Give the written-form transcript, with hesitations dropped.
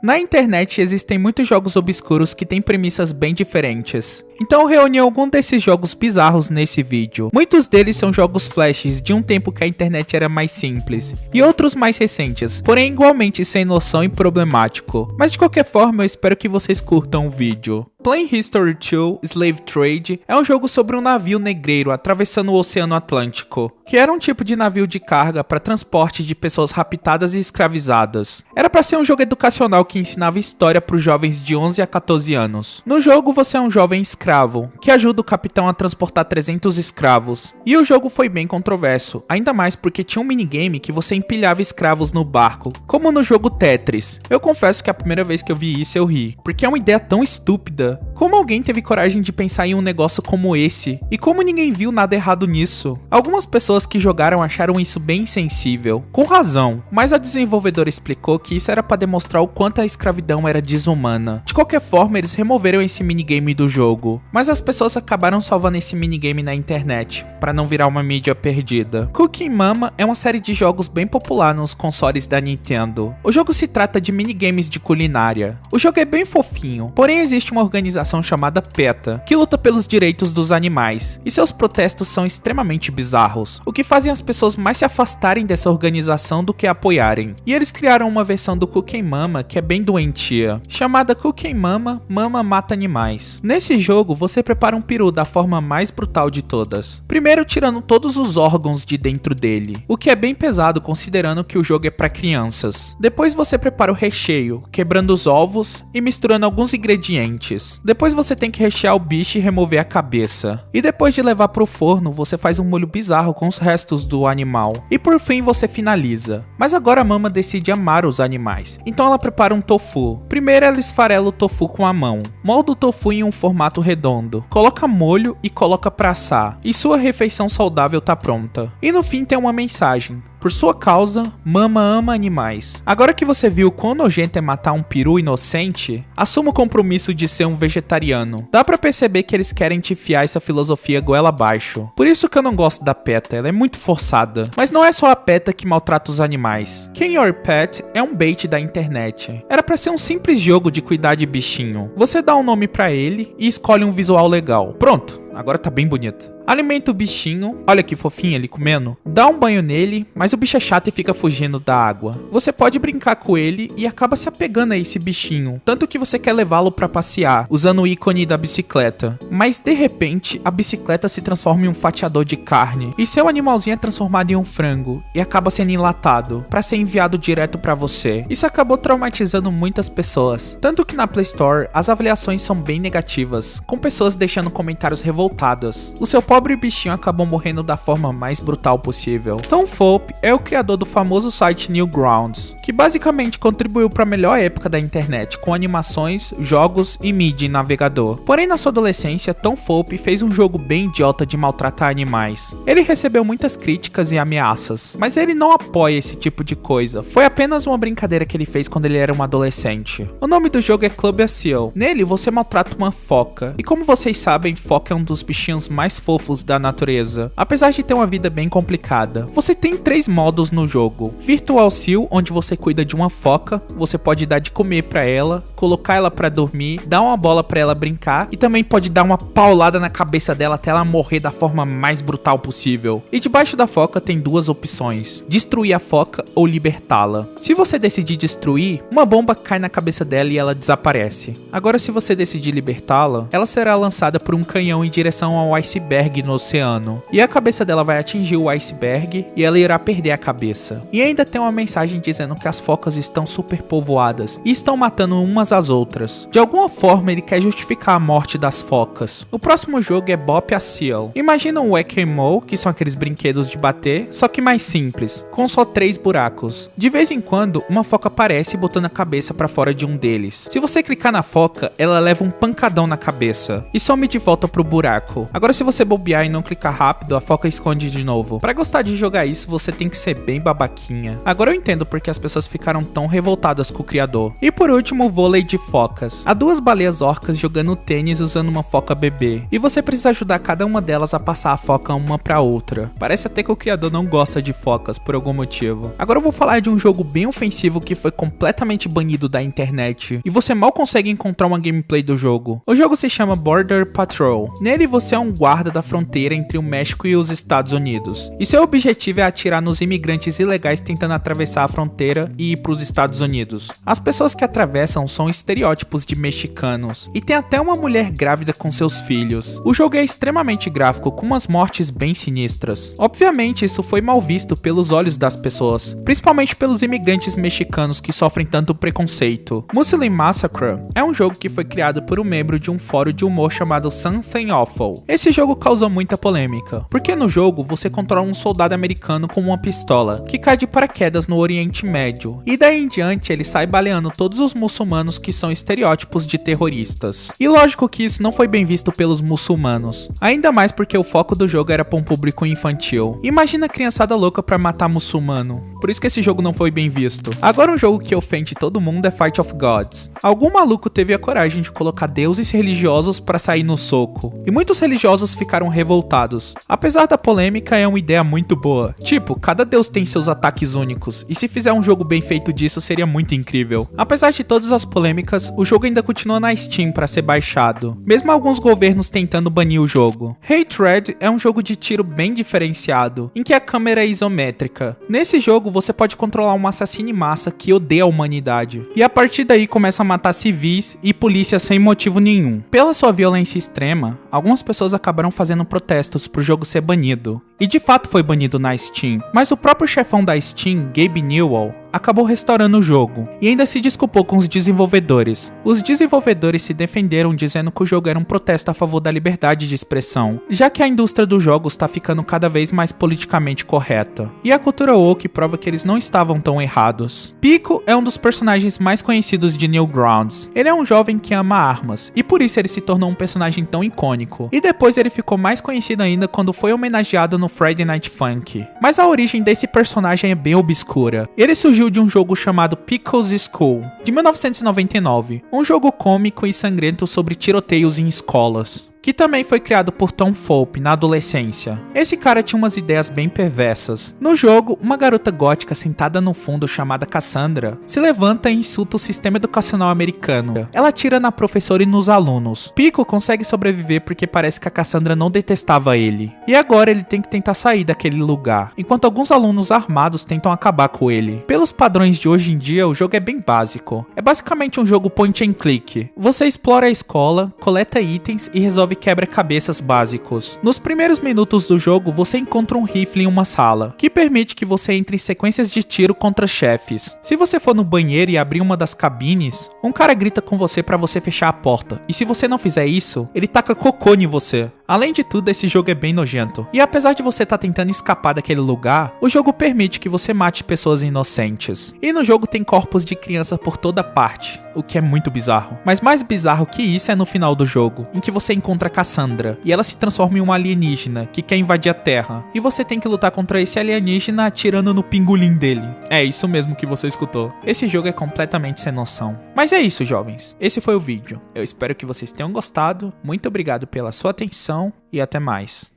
Na internet existem muitos jogos obscuros que têm premissas bem diferentes. Então eu reuni alguns desses jogos bizarros nesse vídeo. Muitos deles são jogos flashes de um tempo que a internet era mais simples, e outros mais recentes, porém igualmente sem noção e problemático. Mas de qualquer forma eu espero que vocês curtam o vídeo. Plain History 2 Slave Trade é um jogo sobre um navio negreiro atravessando o Oceano Atlântico, que era um tipo de navio de carga para transporte de pessoas raptadas e escravizadas. Era para ser um jogo educacional que ensinava história para os jovens de 11 a 14 anos. No jogo você é um jovem escravo, que ajuda o capitão a transportar 300 escravos. E o jogo foi bem controverso, ainda mais porque tinha um minigame que você empilhava escravos no barco, como no jogo Tetris. Eu confesso que a primeira vez que eu vi isso eu ri, porque é uma ideia tão estúpida. Como alguém teve coragem de pensar em um negócio como esse? E como ninguém viu nada errado nisso? Algumas pessoas que jogaram acharam isso bem insensível, com razão, mas a desenvolvedora explicou que isso era para demonstrar o quanto a escravidão era desumana. De qualquer forma, eles removeram esse minigame do jogo, mas as pessoas acabaram salvando esse minigame na internet, para não virar uma mídia perdida. Cooking Mama é uma série de jogos bem popular nos consoles da Nintendo. O jogo se trata de minigames de culinária. O jogo é bem fofinho, porém existe uma organização chamada PETA, que luta pelos direitos dos animais, e seus protestos são extremamente bizarros, o que fazem as pessoas mais se afastarem dessa organização do que apoiarem. E eles criaram uma versão do Cooking Mama que é bem doentia, chamada Cooking Mama, Mama Mata Animais. Nesse jogo, você prepara um peru da forma mais brutal de todas, primeiro tirando todos os órgãos de dentro dele, o que é bem pesado considerando que o jogo é para crianças. Depois você prepara o recheio, quebrando os ovos e misturando alguns ingredientes. Depois você tem que rechear o bicho e remover a cabeça. E depois de levar pro forno, você faz um molho bizarro com os restos do animal. E por fim você finaliza. Mas agora a Mama decide amar os animais, então ela prepara um tofu. Primeiro ela esfarela o tofu com a mão, molda o tofu em um formato redondo, coloca molho e coloca pra assar. E sua refeição saudável tá pronta. E no fim tem uma mensagem: por sua causa, Mama ama animais. Agora que você viu quão nojento é matar um peru inocente, assuma o compromisso de ser um vegetariano. Dá pra perceber que eles querem te enfiar essa filosofia goela abaixo. Por isso que eu não gosto da PETA, ela é muito forçada. Mas não é só a PETA que maltrata os animais. Can Your Pet é um bait da internet. Era pra ser um simples jogo de cuidar de bichinho. Você dá um nome pra ele e escolhe um visual legal. Pronto, agora tá bem bonito. Alimenta o bichinho, olha que fofinho ele comendo. Dá um banho nele, mas o bicho é chato e fica fugindo da água. Você pode brincar com ele e acaba se apegando a esse bichinho, tanto que você quer levá-lo pra passear, usando o ícone da bicicleta. Mas de repente, a bicicleta se transforma em um fatiador de carne, e seu animalzinho é transformado em um frango, e acaba sendo enlatado, pra ser enviado direto pra você. Isso acabou traumatizando muitas pessoas, tanto que na Play Store as avaliações são bem negativas, com pessoas deixando comentários revoltadas. O seu pobre bichinho acabou morrendo da forma mais brutal possível. Tom Fulp é o criador do famoso site Newgrounds, que basicamente contribuiu para a melhor época da internet, com animações, jogos e mídia em navegador. Porém, na sua adolescência, Tom Fulp fez um jogo bem idiota de maltratar animais. Ele recebeu muitas críticas e ameaças, mas ele não apoia esse tipo de coisa. Foi apenas uma brincadeira que ele fez quando ele era um adolescente. O nome do jogo é Club Seal. Nele, você maltrata uma foca. E como vocês sabem, foca é um dos bichinhos mais fofos da natureza, apesar de ter uma vida bem complicada. Você tem 3 modos no jogo: Virtual Seal, onde você cuida de uma foca, você pode dar de comer pra ela, colocar ela pra dormir, dar uma bola pra ela brincar e também pode dar uma paulada na cabeça dela até ela morrer da forma mais brutal possível. E debaixo da foca tem 2 opções: destruir a foca ou libertá-la. Se você decidir destruir, uma bomba cai na cabeça dela e ela desaparece. Agora se você decidir libertá-la, ela será lançada por um canhão em direção ao iceberg no oceano, e a cabeça dela vai atingir o iceberg e ela irá perder a cabeça. E ainda tem uma mensagem dizendo que as focas estão superpovoadas e estão matando umas às outras. De alguma forma ele quer justificar a morte das focas. O próximo jogo é Bop a Seal. Imagina um Whack-A-Mole, que são aqueles brinquedos de bater, só que mais simples, com só 3 buracos. De vez em quando uma foca aparece botando a cabeça pra fora de um deles. Se você clicar na foca, ela leva um pancadão na cabeça e some de volta pro buraco. fraco. Agora se você bobear e não clicar rápido, a foca esconde de novo. Pra gostar de jogar isso, você tem que ser bem babaquinha. Agora eu entendo porque as pessoas ficaram tão revoltadas com o criador. E por último, o vôlei de focas. Há duas baleias orcas jogando tênis usando uma foca bebê. E você precisa ajudar cada uma delas a passar a foca uma pra outra. Parece até que o criador não gosta de focas por algum motivo. Agora eu vou falar de um jogo bem ofensivo que foi completamente banido da internet. E você mal consegue encontrar uma gameplay do jogo. O jogo se chama Border Patrol. Nele você é um guarda da fronteira entre o México e os Estados Unidos. E seu objetivo é atirar nos imigrantes ilegais tentando atravessar a fronteira e ir para os Estados Unidos. As pessoas que atravessam são estereótipos de mexicanos. E tem até uma mulher grávida com seus filhos. O jogo é extremamente gráfico, com umas mortes bem sinistras. Obviamente isso foi mal visto pelos olhos das pessoas, principalmente pelos imigrantes mexicanos que sofrem tanto preconceito. Muslim Massacre é um jogo que foi criado por um membro de um fórum de humor chamado Something Awful. Esse jogo causou muita polêmica, porque no jogo você controla um soldado americano com uma pistola, que cai de paraquedas no Oriente Médio, e daí em diante ele sai baleando todos os muçulmanos que são estereótipos de terroristas. E lógico que isso não foi bem visto pelos muçulmanos, ainda mais porque o foco do jogo era para um público infantil. Imagina a criançada louca pra matar muçulmano, por isso que esse jogo não foi bem visto. Agora um jogo que ofende todo mundo é Fight of Gods. Algum maluco teve a coragem de colocar deuses religiosos pra sair no soco, e muitos religiosos ficaram revoltados. Apesar da polêmica, é uma ideia muito boa. Tipo, cada deus tem seus ataques únicos, e se fizer um jogo bem feito disso seria muito incrível. Apesar de todas as polêmicas, o jogo ainda continua na Steam pra ser baixado, mesmo alguns governos tentando banir o jogo. Hatred é um jogo de tiro bem diferenciado, em que a câmera é isométrica. Nesse jogo você pode controlar um assassino em massa que odeia a humanidade, e a partir daí começa a matar civis e polícia sem motivo nenhum. Pela sua violência extrema, algumas pessoas acabaram fazendo protestos pro jogo ser banido, e de fato foi banido na Steam, mas o próprio chefão da Steam, Gabe Newell, acabou restaurando o jogo, e ainda se desculpou com os desenvolvedores. Os desenvolvedores se defenderam dizendo que o jogo era um protesto a favor da liberdade de expressão, já que a indústria dos jogos está ficando cada vez mais politicamente correta. E a cultura woke prova que eles não estavam tão errados. Pico é um dos personagens mais conhecidos de Newgrounds. Ele é um jovem que ama armas, e por isso ele se tornou um personagem tão icônico. E depois ele ficou mais conhecido ainda quando foi homenageado no Friday Night Funkin'. Mas a origem desse personagem é bem obscura. Ele surgiu de um jogo chamado Pickle's School, de 1999, um jogo cômico e sangrento sobre tiroteios em escolas, que também foi criado por Tom Fulp na adolescência. Esse cara tinha umas ideias bem perversas. No jogo, uma garota gótica sentada no fundo chamada Cassandra se levanta e insulta o sistema educacional americano. Ela atira na professora e nos alunos. Pico consegue sobreviver porque parece que a Cassandra não detestava ele. E agora ele tem que tentar sair daquele lugar, enquanto alguns alunos armados tentam acabar com ele. Pelos padrões de hoje em dia, o jogo é bem básico. É basicamente um jogo point and click. Você explora a escola, coleta itens e resolve quebra-cabeças básicos. Nos primeiros minutos do jogo, você encontra um rifle em uma sala, que permite que você entre em sequências de tiro contra chefes. Se você for no banheiro e abrir uma das cabines, um cara grita com você pra você fechar a porta, e se você não fizer isso, ele taca cocô em você. Além de tudo, esse jogo é bem nojento. E apesar de você estar tentando escapar daquele lugar, o jogo permite que você mate pessoas inocentes. E no jogo tem corpos de crianças por toda parte, o que é muito bizarro. Mas mais bizarro que isso é no final do jogo, em que você encontra Cassandra, e ela se transforma em uma alienígena que quer invadir a Terra. E você tem que lutar contra esse alienígena atirando no pingolim dele. É isso mesmo que você escutou. Esse jogo é completamente sem noção. Mas é isso, jovens. Esse foi o vídeo. Eu espero que vocês tenham gostado. Muito obrigado pela sua atenção e até mais.